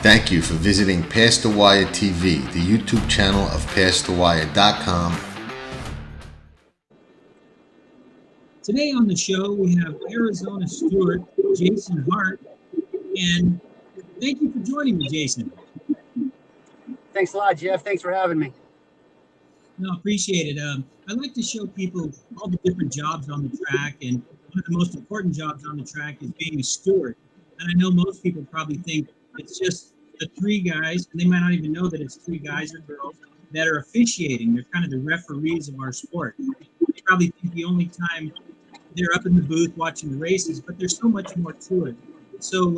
Thank you for visiting Past the Wire TV, the YouTube channel of PastTheWire.com. Today on the show, we have Arizona steward Jason Hart, and thank you for joining me, Jason. Thanks a lot, Jeff. Thanks for having me. No, appreciate it. I like to show people all the different jobs on the track, and one of the most important jobs on the track is being a steward. And I know most people probably think it's just the three guys, and they might not even know that it's three guys or girls that are officiating. They're kind of the referees of our sport. They probably think the only time they're up in the booth watching the races, but there's so much more to it. So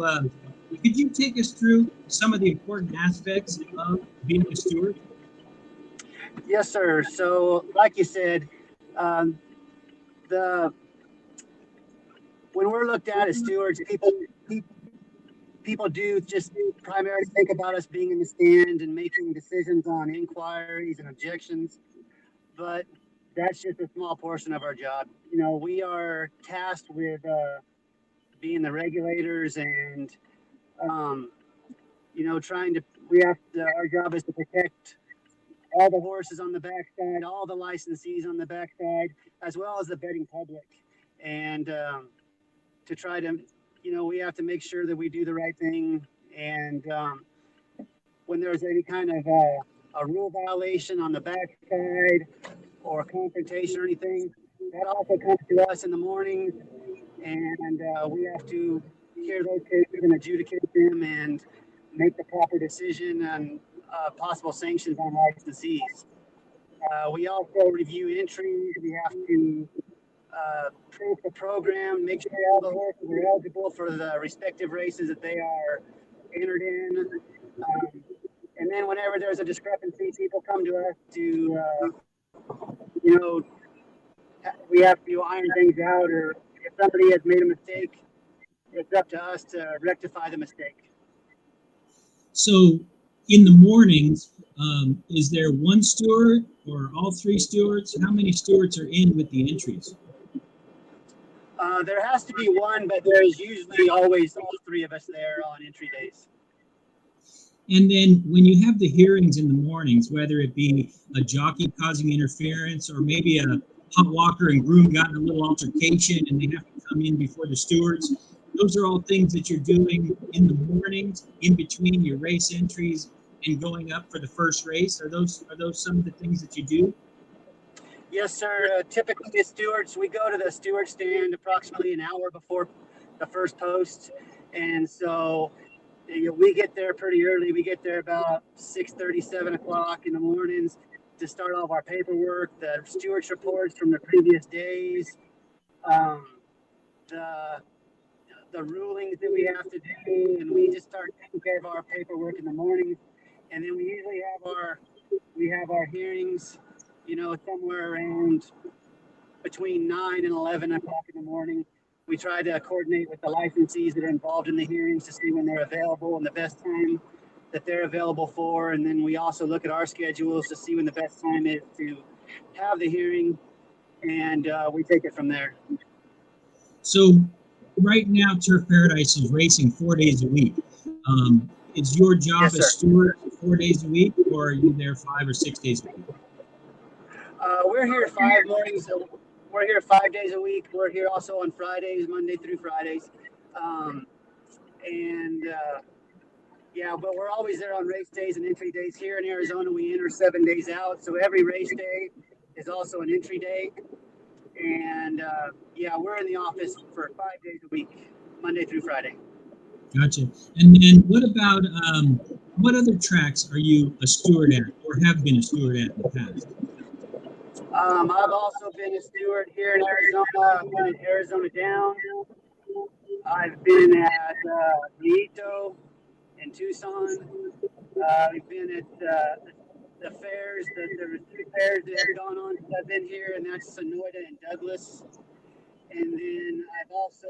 could you take us through some of the important aspects of being a steward? Yes, sir. So, like you said, when we're looked at as stewards, people do just primarily think about us being in the stand and making decisions on inquiries and objections, but that's just a small portion of our job. You know, we are tasked with being the regulators and, our job is to protect all the horses on the backside, all the licensees on the backside, as well as the betting public. And to try to, we have to make sure that we do the right thing. And when there's any kind of a rule violation on the backside or a confrontation or anything, that also comes to us in the morning. And we have to hear those cases and adjudicate them and make the proper decision on possible sanctions on licensees. We also review entries. We have to proof the program, make sure all the horses are eligible for the respective races that they are entered in. And then whenever there's a discrepancy, people come to us to, we have to iron things out, or if somebody has made a mistake, it's up to us to rectify the mistake. So in the mornings, is there one steward or all three stewards? How many stewards are in with the entries? There has to be one, but there's usually always all three of us there on entry days. And then when you have the hearings in the mornings, whether it be a jockey causing interference or maybe a hot walker and groom got in a little altercation and they have to come in before the stewards, those are all things that you're doing in the mornings, in between your race entries and going up for the first race. Are those some of the things that you do? Yes, sir. Typically, as stewards, we go to the steward stand approximately an hour before the first post. And so we get there pretty early. We get there about 6:30, 7 o'clock in the mornings to start all of our paperwork, the stewards reports from the previous days, the rulings that we have to do, and we just start taking care of our paperwork in the morning. And then we usually have our hearings, somewhere around between 9 and 11 o'clock in the morning. We try to coordinate with the licensees that are involved in the hearings to see when they're available and the best time that they're available for. And then we also look at our schedules to see when the best time is to have the hearing, and we take it from there. So right now, Turf Paradise is racing 4 days a week. Is your job Yes, as steward 4 days a week, or are you there 5 or 6 days a week? We're here 5 mornings. We're here 5 days a week. We're here also on Fridays, Monday through Fridays. But we're always there on race days and entry days. Here in Arizona, we enter 7 days out. So every race day is also an entry day. And we're in the office for 5 days a week, Monday through Friday. Gotcha. And then what about, what other tracks are you a steward at or have been a steward at in the past? I've also been a steward here in Arizona. I've been at Arizona Down. I've been at Nieto in Tucson. I've been at the fairs. There were 2 fairs that have gone on since I've been here, and that's Sonoyta and Douglas. And then I've also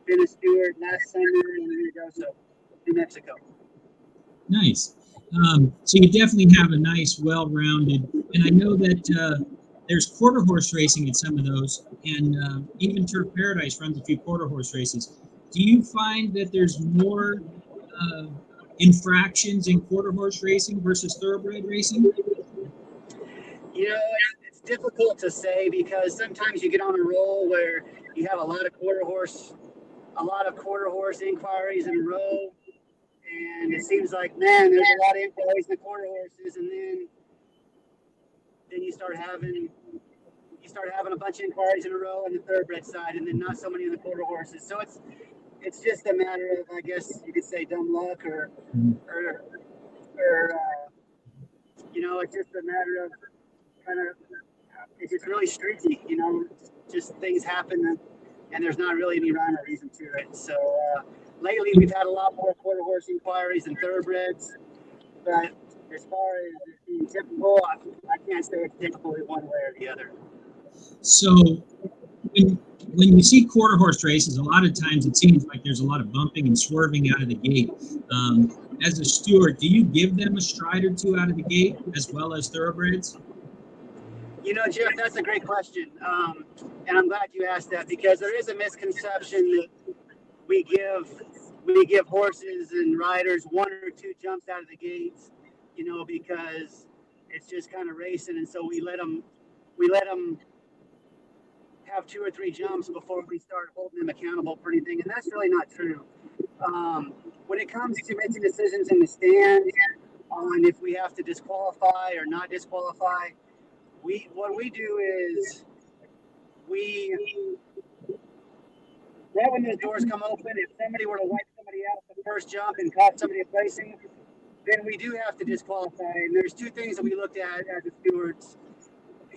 been a steward last summer in Ruidoso, New Mexico. Nice. So you definitely have a nice, well-rounded, and I know that there's quarter horse racing at some of those, and even Turf Paradise runs a few quarter horse races. Do you find that there's more infractions in quarter horse racing versus thoroughbred racing? You know, it's difficult to say because sometimes you get on a roll where you have a lot of quarter horse inquiries in a row, and it seems like, man, there's a lot of inquiries in the quarter horses, and then you start having a bunch of inquiries in a row on the thoroughbred side, and then not so many on the quarter horses. So it's just a matter of, I guess you could say, dumb luck, or you know, it's just a matter of kind of, it's really streaky, you know, just things happen, and there's not really any rhyme or reason to it. So lately we've had a lot more quarter horse inquiries than thoroughbreds, but as far as it being typical, I can't say it's typical in one way or the other. So when you see quarter horse races, a lot of times it seems like there's a lot of bumping and swerving out of the gate. As a steward, do you give them a stride or two out of the gate as well as thoroughbreds? You know, Jeff, that's a great question. And I'm glad you asked that, because there is a misconception that we give horses and riders one or two jumps out of the gates, you know, because it's just kind of racing. And so we let them have two or three jumps before we start holding them accountable for anything. And that's really not true. When it comes to making decisions in the stand on if we have to disqualify or not disqualify, what we do is right when those doors come open, if somebody were to wipe somebody out the first jump and cost somebody a placing, then we do have to disqualify. And there's two things that we looked at as the stewards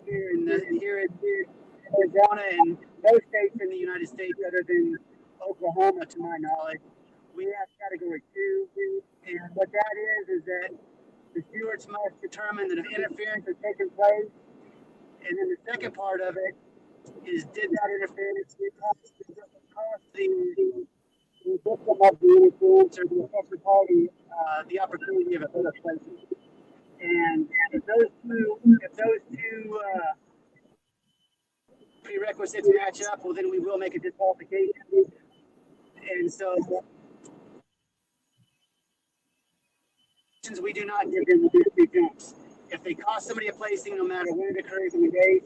here in Arizona and most states in the United States other than Oklahoma, to my knowledge. We have category 2, and what that is that the stewards must determine that an interference has taken place. And then the second part of it is, did that interference cost the victim of the interference or the affected party the opportunity of a better placement? And if those two prerequisites match up, well, then we will make a disqualification. And so we do not give them the two jumps. If they cost somebody a placing, no matter when it occurs in the day,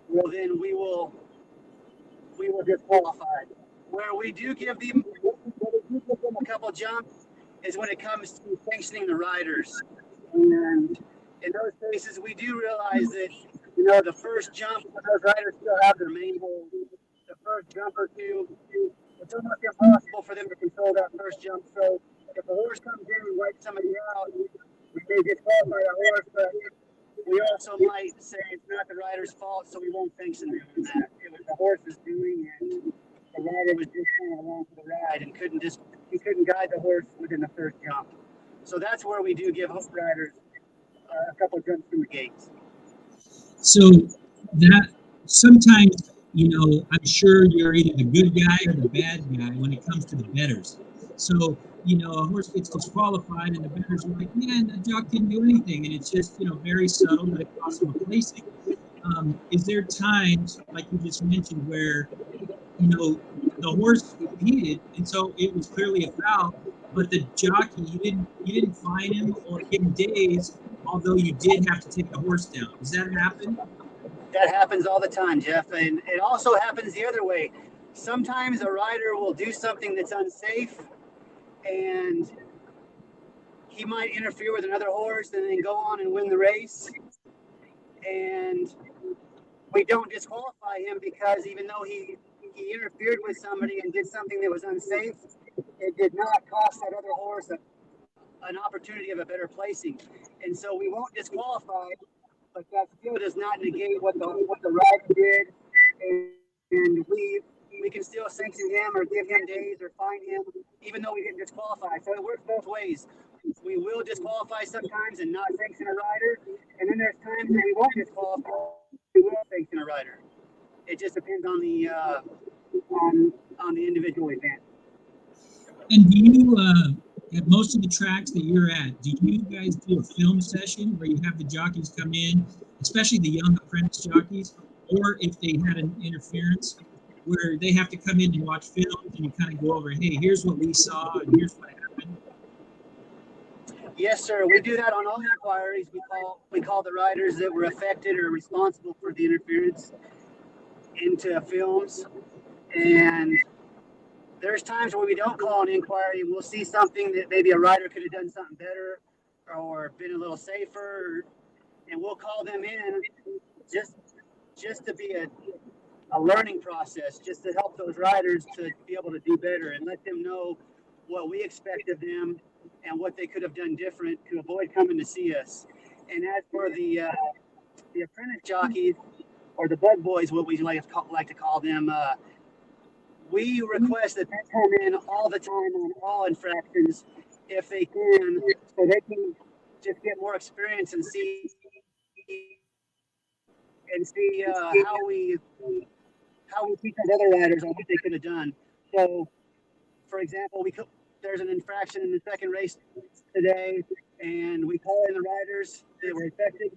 well, then we will disqualify. Where we do give them a couple jumps is when it comes to sanctioning the riders. And in those cases, we do realize that, you know, the first jump, those riders still have their main hold. The first jump or two, it's almost impossible for them to control that first jump. So if a horse comes in and wipes somebody out, we may disqualify the horse, but we also might say it's not the rider's fault, so we won't sanction them for that. It was the horse's doing, and the rider was just going along for the ride and he couldn't guide the horse within the first jump. So that's where we do give riders a couple of jumps from the gates. So that sometimes, you know, I'm sure you're either the good guy or the bad guy when it comes to the bettors. So, you know, a horse gets disqualified and the bettors are like, man, the jock didn't do anything. And it's just, you know, very subtle, but it costs them a placing. Is there times, like you just mentioned, where, you know, the horse competed, and so it was clearly a foul, but the jockey, you didn't fine him or give him days, although you did have to take the horse down. Does that happen? That happens all the time, Jeff, and it also happens the other way. Sometimes a rider will do something that's unsafe, and he might interfere with another horse and then go on and win the race. And we don't disqualify him because even though he interfered with somebody and did something that was unsafe, it did not cost that other horse an opportunity of a better placing. And so we won't disqualify, but that still does not negate what the rider did. And we can still sanction him or give him days or fine him, even though we didn't disqualify. So it works both ways. We will disqualify sometimes and not sanction a rider, and then there's times when we won't disqualify, we will sanction a rider. It just depends on the on the individual event. And do you, at most of the tracks that you're at, do you guys do a film session where you have the jockeys come in, especially the young apprentice jockeys, or if they had an interference, where they have to come in and watch films and you kind of go over, hey, here's what we saw and here's what happened? Yes, sir. We do that on all inquiries. We call the riders that were affected or responsible for the interference into films. And there's times where we don't call an inquiry. We'll see something that maybe a rider could have done something better or been a little safer, and we'll call them in just to be a learning process, just to help those riders to be able to do better and let them know what we expect of them and what they could have done different to avoid coming to see us. And as for the apprentice jockeys or the bug boys, what we like to call them, we request that they come in all the time on all infractions if they can, so they can just get more experience and see how we teach our other riders on what they could have done. So, for example, there's an infraction in the second race today, and we call in the riders that were affected.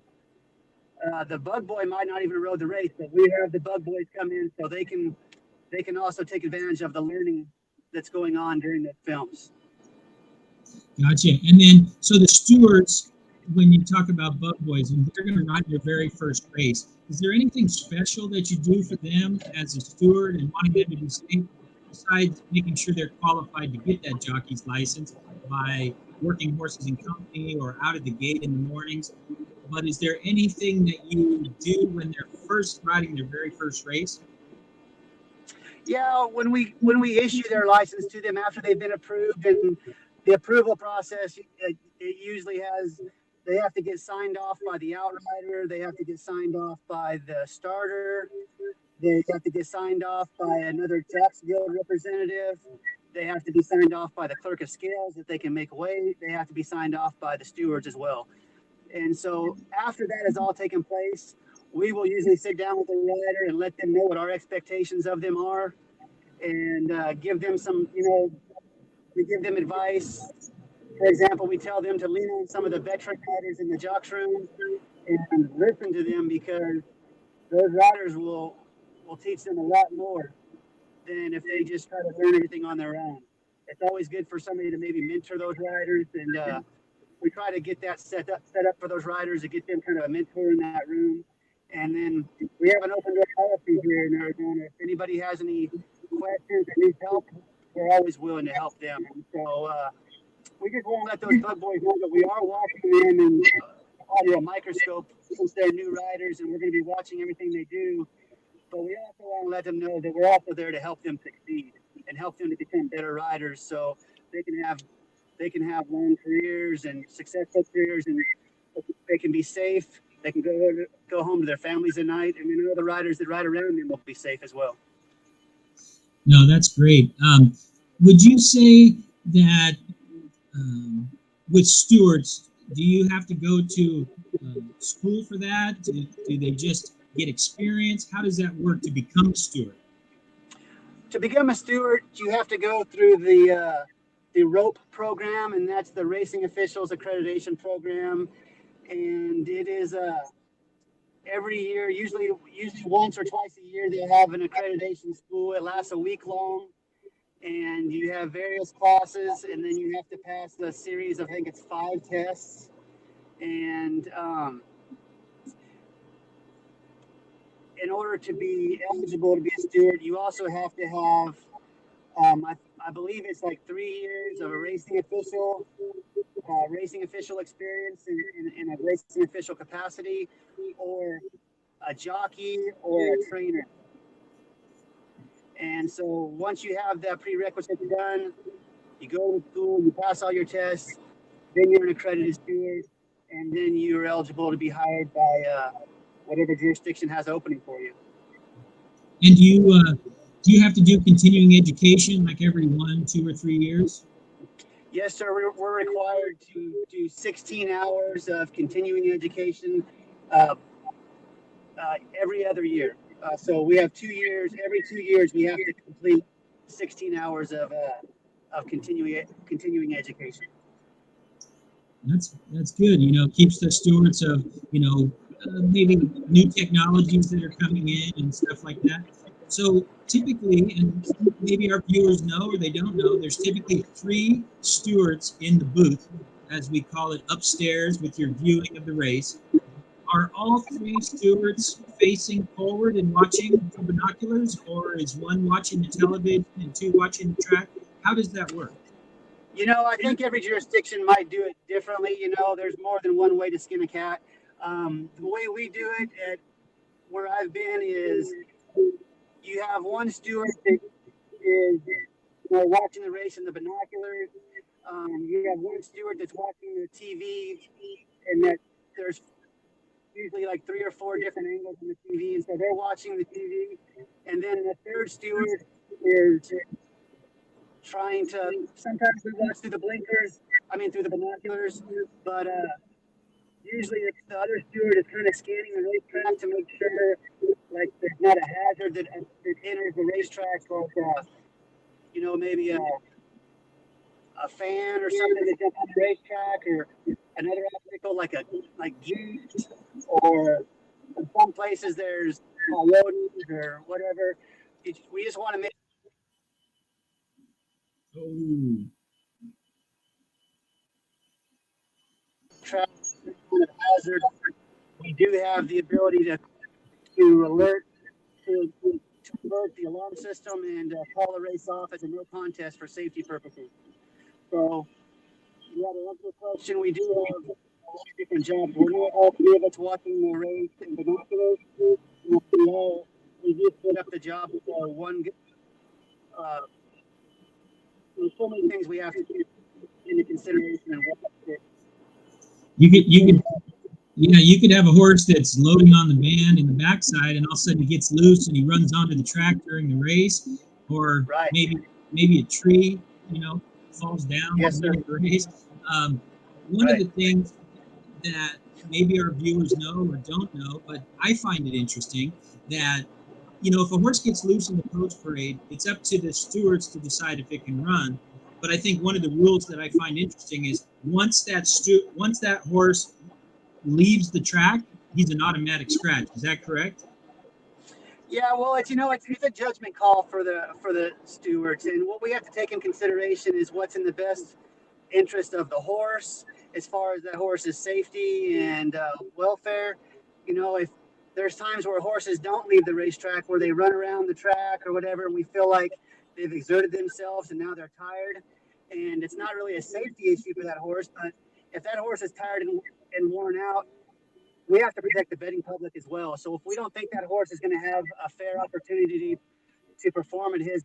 The bug boy might not even rode the race, but we have the bug boys come in so they can also take advantage of the learning that's going on during the films. Gotcha. And then, so the stewards, when you talk about bug boys, and they're going to ride their very first race, is there anything special that you do for them as a steward and wanting them to be safe, besides making sure they're qualified to get that jockey's license by working horses in company or out of the gate in the mornings? But is there anything that you do when they're first riding their very first race? Yeah, when we issue their license to them after they've been approved, and the approval process, it usually they have to get signed off by the outrider, they have to get signed off by the starter, they have to get signed off by another tax guild representative, they have to be signed off by the clerk of scales that they can make weight, they have to be signed off by the stewards as well. And so after that has all taken place, we will usually sit down with the rider and let them know what our expectations of them are, and give them we give them advice. For example, we tell them to lean on some of the veteran riders in the jocks room and listen to them, because those riders will teach them a lot more than if they just try to learn everything on their own. It's always good for somebody to maybe mentor those riders, and we try to get that set up for those riders, to get them kind of a mentor in that room. And then we have an open door policy here in Arizona. If anybody has any questions or needs help, we're always willing to help them. And so we just want to let those bug boys know that we are watching them in under a microscope, since they're new riders, and we're going to be watching everything they do. But we also want to let them know that we're also there to help them succeed and help them to become better riders, so they can have long careers and successful careers, and they can be safe. They can go home to their families at night, and then all the riders that ride around them will be safe as well. No, that's great. Would you say that with stewards, do you have to go to school for that? Do they just get experience? How does that work to become a steward? To become a steward, you have to go through the ROPE program, and that's the Racing Officials Accreditation program. And it is every year, usually once or twice a year, they have an accreditation school. It lasts a week long, and you have various classes, and then you have to pass a series of, I think it's 5 tests. And in order to be eligible to be a steward, you also have to have, I believe it's like 3 years of a racing official experience in a racing official capacity, or a jockey or a trainer. And so once you have that prerequisite done, you go to school, you pass all your tests, then you're an accredited steward, and then you're eligible to be hired by whatever jurisdiction has opening for you. And do you have to do continuing education like every 1, 2, or 3 years? Yes, sir. We're required to do 16 hours of continuing education every other year. So we have 2 years. Every 2 years, we have to complete 16 hours of continuing education. That's good. Keeps the stewards of maybe new technologies that are coming in and stuff like that. So typically, and maybe our viewers know or they don't know, there's typically 3 stewards in the booth as we call it, upstairs with your viewing of the race. Are all three stewards facing forward and watching through binoculars, or is one watching the television and two watching the track? How does that work? I think every jurisdiction might do it differently. There's more than one way to skin a cat. The way we do it at where I've been is you have one steward that is watching the race in the binoculars. You have one steward that's watching the TV, and that there's usually like 3 or 4 different angles on the TV, and so they're watching the TV. And then the third steward is trying to. Sometimes we watch through the blinkers. I mean, through the binoculars, but usually the other steward is kind of scanning the racetrack to make sure, like, there's not a hazard that enters the racetrack, or maybe a fan or something that jumps on the racetrack, or another obstacle like jeeps, or in some places there's coyotes or whatever. We just want to make Oh, track hazard. We do have the ability to alert to alert the alarm system and call the race off as a no contest for safety purposes. So, you had to answer the question. We do have a lot of different jobs. We're not all 3 of us watching the race in binoculars. We do split up the job for one. There's so many things we have to take into consideration and what you could have a horse that's loading on the band in the backside, and all of a sudden he gets loose and he runs onto the track during the race, or right. maybe a tree, falls down during the race. One of the things that maybe our viewers know or don't know, but I find it interesting that if a horse gets loose in the post parade, it's up to the stewards to decide if it can run. But I think one of the rules that I find interesting is once that horse leaves the track, he's an automatic scratch. Is that correct? Yeah, well, it's a judgment call for the stewards, and what we have to take in consideration is what's in the best interest of the horse, as far as that horse's safety and welfare. If there's times where horses don't leave the racetrack, where they run around the track or whatever, and we feel like they've exerted themselves and now they're tired, and it's not really a safety issue for that horse. But if that horse is tired and worn out, we have to protect the betting public as well. So if we don't think that horse is going to have a fair opportunity to perform at his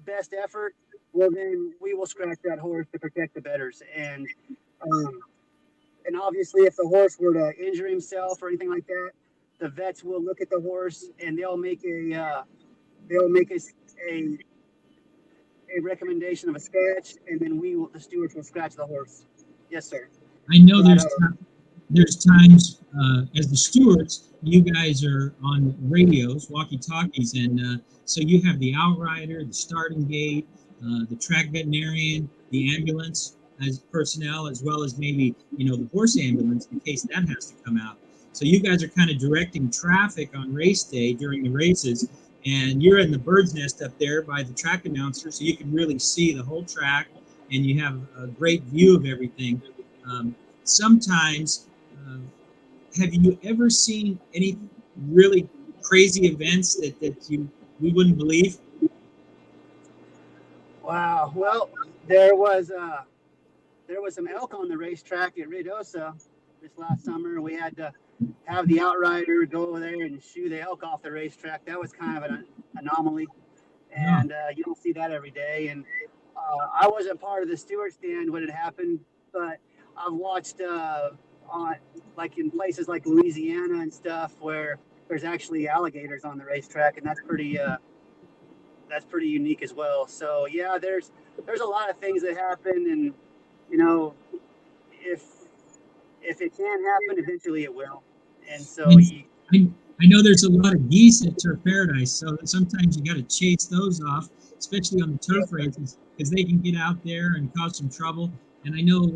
best effort, well, then we will scratch that horse to protect the bettors. And obviously, if the horse were to injure himself or anything like that, the vets will look at the horse and they'll make a recommendation of a scratch, and then the stewards will scratch the horse. Yes, sir. I know there's times as the stewards, you guys are on radios, walkie-talkies, and so you have the outrider, the starting gate, the track veterinarian, the ambulance as personnel, as well as maybe the horse ambulance in case that has to come out. So you guys are kind of directing traffic on race day during the races, and you're in the bird's nest up there by the track announcer, so you can really see the whole track, and you have a great view of everything. Sometimes, have you ever seen any really crazy events that we wouldn't believe? Wow. Well, there was some elk on the racetrack at Ruidoso this last summer. We had to have the outrider go over there and shoo the elk off the racetrack. That was kind of an anomaly, and you don't see that every day. And I wasn't part of the steward stand when it happened, but I've watched like in places like Louisiana and stuff where there's actually alligators on the racetrack, and that's pretty unique as well. So yeah, there's a lot of things that happen, and if it can happen, eventually it will. And so I know there's a lot of geese at Turf Paradise, so sometimes you got to chase those off, especially on the turf races, because they can get out there and cause some trouble. And I know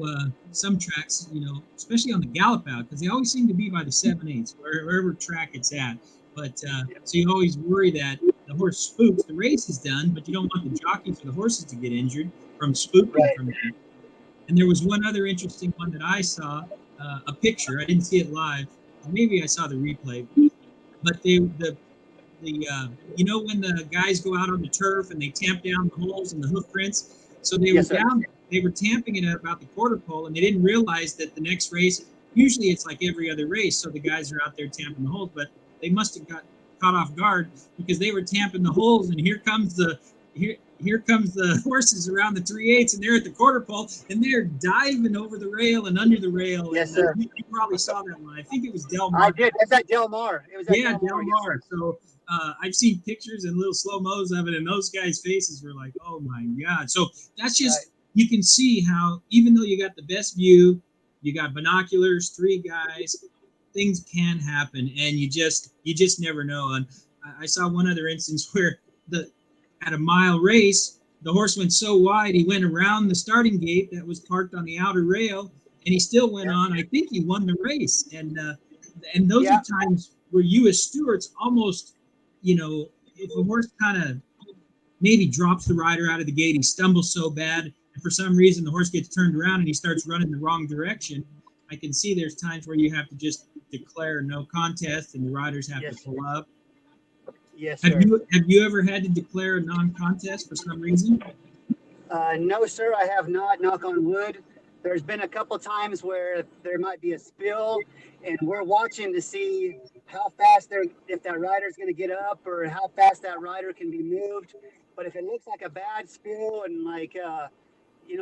some tracks, especially on the gallop out, because they always seem to be by the 7/8, wherever track it's at. But so you always worry that the the horse spooks, the race is done, but you don't want the jockeys or the horses to get injured from spooking from that. And there was one other interesting one that I saw, a picture. I didn't see it live. Maybe I saw the replay, but you know when the guys go out on the turf and they tamp down the holes and the hoof prints, so they Yes, were sir. down, they were tamping it at about the quarter pole, and they didn't realize that the next race, usually it's like every other race, so the guys are out there tamping the holes, but they must have got caught off guard because they were tamping the holes, and here comes the horses around the 3/8, and they're at the quarter pole, and they're diving over the rail and under the rail. Yes, and, sir. You probably saw that one. I think it was Del I Mar. did. That's at Del Mar. It was at Yeah, Del Del Mar. Mar. So I've seen pictures and little slow mos of it, and those guys' faces were like, "Oh my god!" So that's just you can see how even though you got the best view, you got binoculars, 3 guys, things can happen, and you just never know. And I saw one other instance where at a mile race, the horse went so wide he went around the starting gate that was parked on the outer rail, and he still went on. I think he won the race, and those are times where you as stewards almost, if a horse kind of maybe drops the rider out of the gate, he stumbles so bad, and for some reason the horse gets turned around and he starts running the wrong direction. I can see there's times where you have to just declare no contest and the riders have to pull up. Yes, sir. Have you ever had to declare a non-contest for some reason? No, sir, I have not, knock on wood. There's been a couple times where there might be a spill, and we're watching to see how fast if that rider's going to get up or how fast that rider can be moved. But if it looks like a bad spill and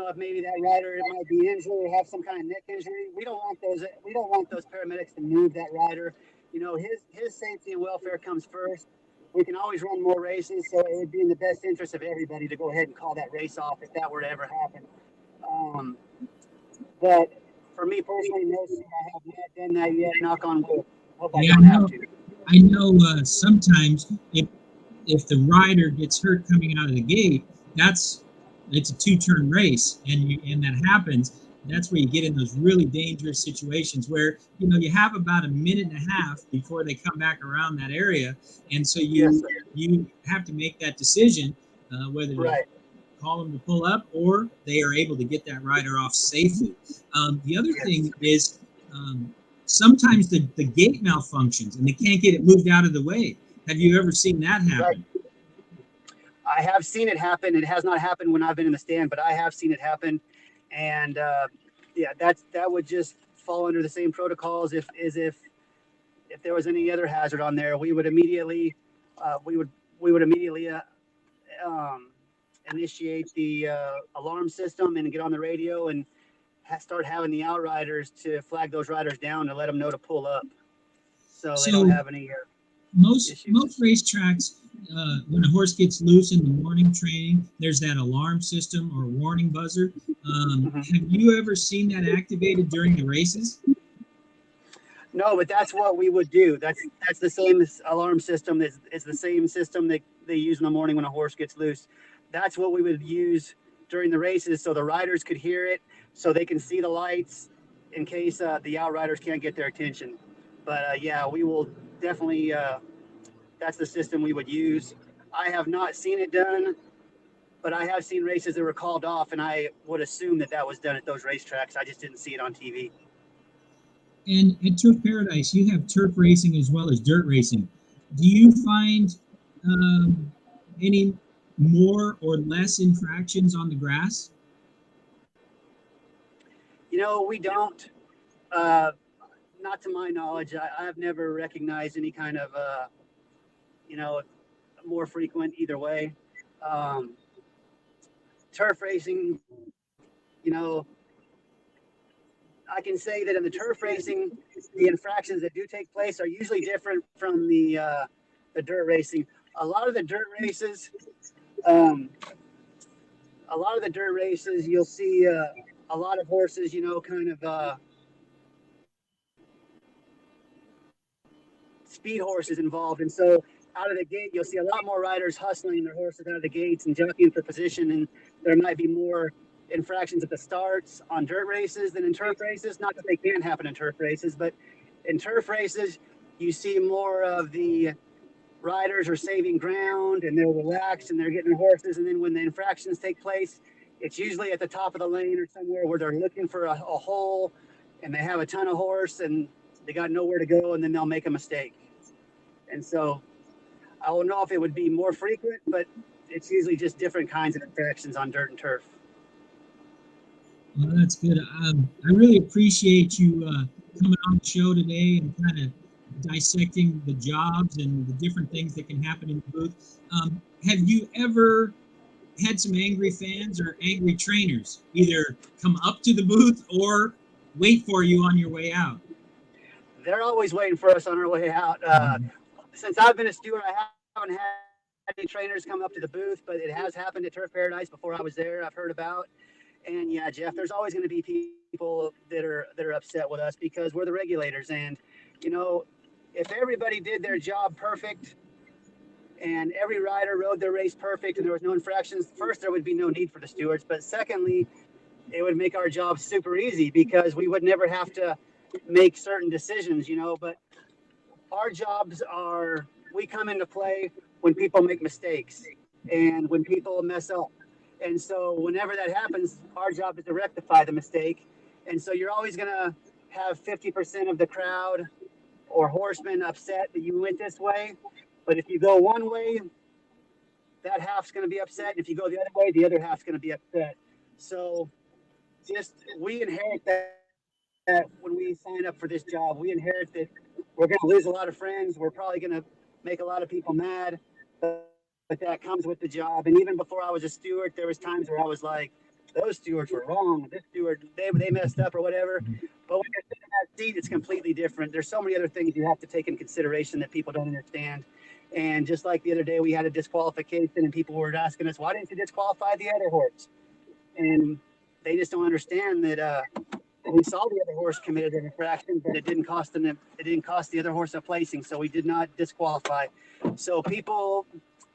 if maybe that rider might be injured or have some kind of neck injury, we don't want those paramedics to move that rider. His safety and welfare comes first. We can always run more races, so it would be in the best interest of everybody to go ahead and call that race off if that were to ever happen. But for me personally, no, sir, I have not done that yet. Knock on wood. Hope I don't have to. I know sometimes if the rider gets hurt coming out of the gate, it's a 2-turn race, and that happens. That's where you get in those really dangerous situations where you have about a minute and a half before they come back around that area, and so you have to make that decision whether to call them to pull up or they are able to get that rider off safely. The other thing is sometimes the gate malfunctions and they can't get it moved out of the way. Have you ever seen that happen? I have seen it happen. It has not happened when I've been in the stand, but I have seen it happen. And that would just fall under the same protocols if there was any other hazard on there. We would immediately initiate the alarm system and get on the radio and start having the outriders to flag those riders down and let them know to pull up, so they don't have any most racetracks. When a horse gets loose in the morning training, there's that alarm system or warning buzzer. Have you ever seen that activated during the races? No, but that's what we would do. That's the same alarm system. It's the same system that they use in the morning when a horse gets loose. That's what we would use during the races, so the riders could hear it, so they can see the lights in case the outriders can't get their attention. But we will definitely. That's the system we would use. I have not seen it done, but I have seen races that were called off, and I would assume that was done at those racetracks. I just didn't see it on TV. And at Turf Paradise, you have turf racing as well as dirt racing. Do you find any more or less infractions on the grass? We don't. Not to my knowledge. I've never recognized any kind of more frequent either way. Turf racing, I can say that in the turf racing, the infractions that do take place are usually different from the dirt racing. A lot of the dirt races, you'll see a lot of horses, kind of speed horses involved, and so out of the gate, you'll see a lot more riders hustling their horses out of the gates and jockeying for position, and there might be more infractions at the starts on dirt races than in turf races. Not that they can't happen in turf races, but in turf races, you see more of the riders are saving ground and they're relaxed and they're getting their horses. And then when the infractions take place, it's usually at the top of the lane or somewhere where they're looking for a hole and they have a ton of horse and they got nowhere to go, and then they'll make a mistake. And so I don't know if it would be more frequent, but it's usually just different kinds of infractions on dirt and turf. Well, that's good. I really appreciate you coming on the show today and kind of dissecting the jobs and the different things that can happen in the booth. Have you ever had some angry fans or angry trainers either come up to the booth or wait for you on your way out? They're always waiting for us on our way out. Since I've been a steward, I haven't had any trainers come up to the booth, but it has happened at Turf Paradise before I was there. I've heard about. And yeah, Jeff, there's always going to be people that are upset with us because we're the regulators. And you know, if everybody did their job perfect and every rider rode their race perfect and there was no infractions, first, there would be no need for the stewards. But secondly, it would make our job super easy because we would never have to make certain decisions, you know. But our jobs are, we come into play when people make mistakes and when people mess up. And so whenever that happens, our job is to rectify the mistake. And so you're always going to have 50% of the crowd or horsemen upset that you went this way. But if you go one way, that half's going to be upset. And if you go the other way, the other half's going to be upset. So just, we inherit that when we sign up for this job. We inherit that we're going to lose a lot of friends. We're probably going to make a lot of people mad. But that comes with the job. And even before I was a steward, there was times where I was like, those stewards were wrong. This steward, they messed up or whatever. But when you're sitting in that seat, it's completely different. There's so many other things you have to take in consideration that people don't understand. And just like the other day, we had a disqualification and people were asking us, why didn't you disqualify the other horse? And they just don't understand that we saw the other horse committed an infraction, but it didn't cost them. It didn't cost the other horse a placing, so we did not disqualify. So people,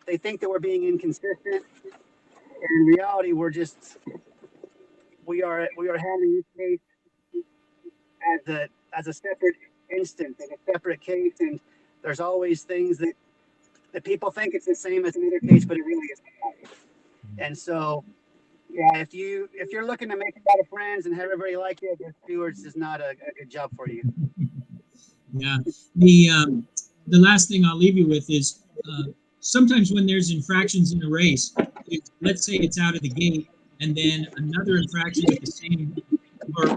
they think that we're being inconsistent. In reality, we are handling this case as a separate instance, as a separate case, and there's always things that people think it's the same as another case, but it really is not. And so, yeah, if you're looking to make a lot of friends and have everybody like you, the Stewards is not a good job for you. Yeah. The last thing I'll leave you with is sometimes when there's infractions in a race, let's say it's out of the gate, and then another infraction at the same, or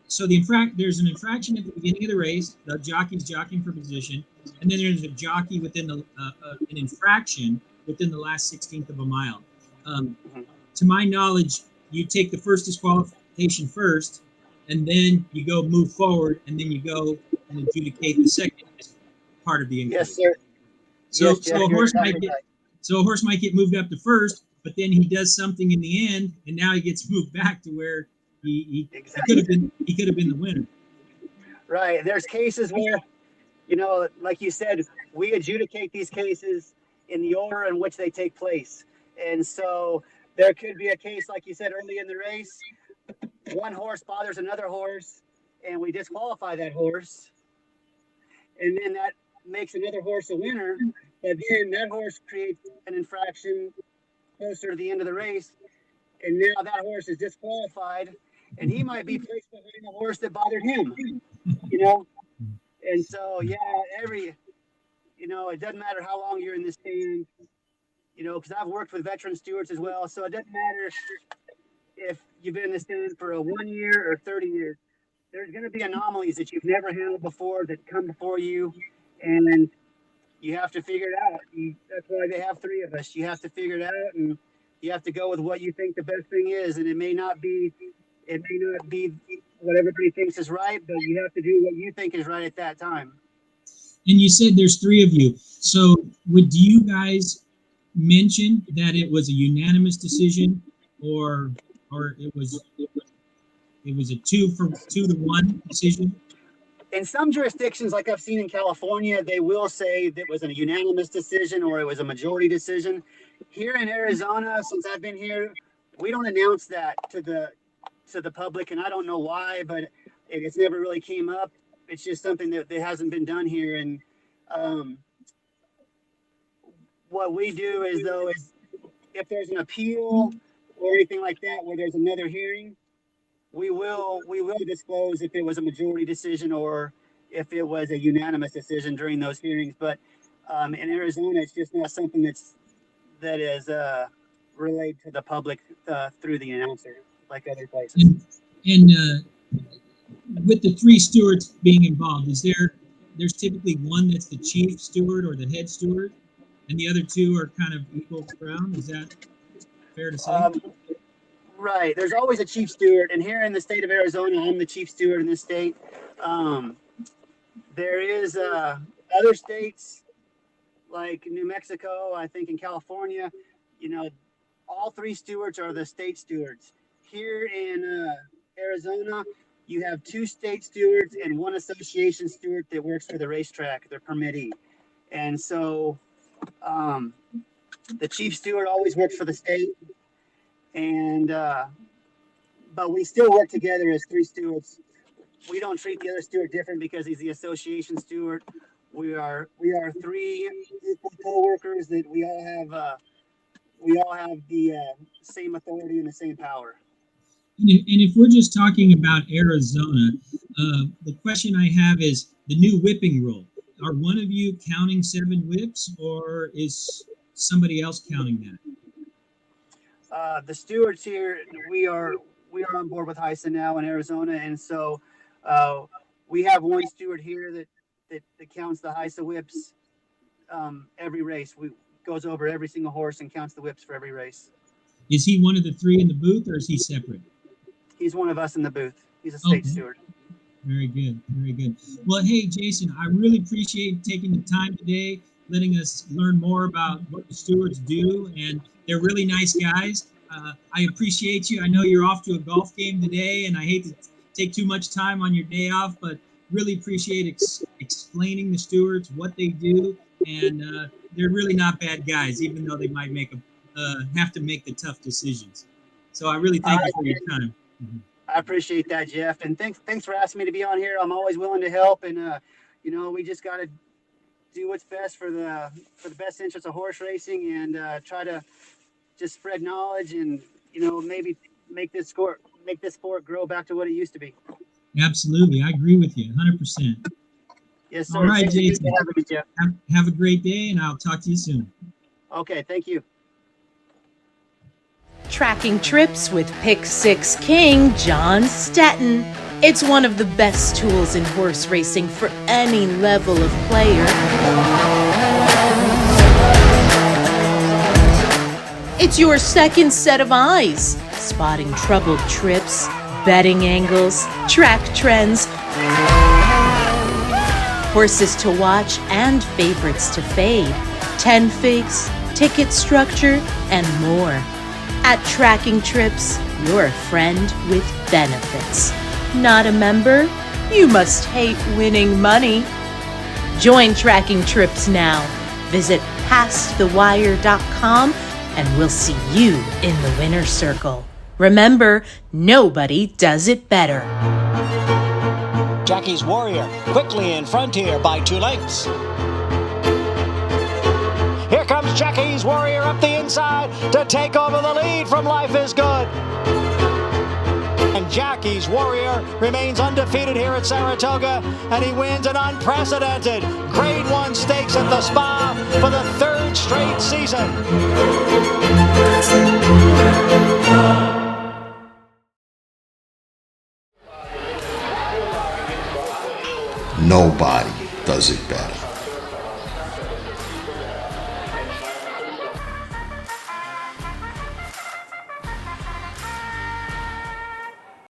so there's an infraction at the beginning of the race. The jockey's jockeying for position, and then there's a jockey within an infraction within the last 16th of a mile. To my knowledge, you take the first disqualification first, and then you go move forward, and then you go and adjudicate the second part of the inquiry. Yes, sir. So, Yes, Jeff, a horse might get moved up to first, but then he does something in the end, and now he gets moved back to where he could have been the winner. Right. There's cases where, you know, like you said, we adjudicate these cases in the order in which they take place, and so there could be a case, like you said, early in the race, one horse bothers another horse, and we disqualify that horse, and then that makes another horse a winner, but then that horse creates an infraction closer to the end of the race, and now that horse is disqualified, and he might be placed behind the horse that bothered him, you know? And so, yeah, it doesn't matter how long you're in this stand, you know, because I've worked with veteran stewards as well, so it doesn't matter if you've been in this stand for 1 year or 30 years. There's going to be anomalies that you've never handled before that come before you, and you have to figure it out. That's why they have three of us. You have to figure it out, and you have to go with what you think the best thing is. And it may not be what everybody thinks is right, but you have to do what you think is right at that time. And you said there's three of you. So do you guys mention that it was a unanimous decision, or it was a 2-1 decision? In some jurisdictions, like I've seen in California, they will say that it was a unanimous decision or it was a majority decision. Here in Arizona, since I've been here, we don't announce that to the public, and I don't know why, but it's never really came up. It's just something that hasn't been done here. And what we do is if there's an appeal or anything like that where there's another hearing, we will disclose if it was a majority decision or if it was a unanimous decision during those hearings. But in Arizona, it's just not something that is relayed to the public through the announcer like other places. And with the three stewards being involved, there's typically one that's the chief steward or the head steward, and the other two are kind of equal ground. Is that fair to say? Right. There's always a chief steward, and here in the state of Arizona, I'm the chief steward in this state. There is other states like New Mexico, I think in California, all three stewards are the state stewards. Here in Arizona, you have two state stewards and one association steward that works for the racetrack, their permittee. And so the chief steward always works for the state. And but we still work together as three stewards. We don't treat the other steward different because he's the association steward. We are three equal co-workers that we all have the same authority and the same power. And if we're just talking about Arizona, the question I have is the new whipping rule. Are one of you counting 7 whips, or is somebody else counting that? The stewards here, we are on board with HISA now in Arizona, and so we have one steward here that counts the HISA whips every race. We goes over every single horse and counts the whips for every race. Is he one of the 3 in the booth, or is he separate? He's one of us in the booth. He's a state steward. Very good, very good. Well, hey, Jason, I really appreciate taking the time today, letting us learn more about what the stewards do, and they're really nice guys. I appreciate you. I know you're off to a golf game today, and I hate to take too much time on your day off, but really appreciate explaining the stewards, what they do, and they're really not bad guys, even though they might have to make the tough decisions. So I really thank you for your time. Mm-hmm. I appreciate that, Jeff, and thanks for asking me to be on here. I'm always willing to help, and we just got to do what's best for the best interest of horse racing, and try to just spread knowledge, and maybe make this sport grow back to what it used to be. Absolutely, I agree with you 100%. Yes, sir. All right, Jason. Have a great day, and I'll talk to you soon. Okay, thank you. Tracking trips with Pick 6 King John Stetton. It's one of the best tools in horse racing for any level of player. It's your second set of eyes, spotting troubled trips, betting angles, track trends, horses to watch and favorites to fade, 10 figs, ticket structure, and more. At Tracking Trips, you're a friend with benefits. Not a member? You must hate winning money. Join Tracking Trips now. Visit pastthewire.com and we'll see you in the winner's circle. Remember, nobody does it better. Jackie's Warrior quickly in front here by 2 lengths. Here comes Jackie's Warrior up the inside to take over the lead from Life is Good. And Jackie's Warrior remains undefeated here at Saratoga, and he wins an unprecedented Grade 1 stakes at the Spa for the 3rd straight season. Nobody does it better.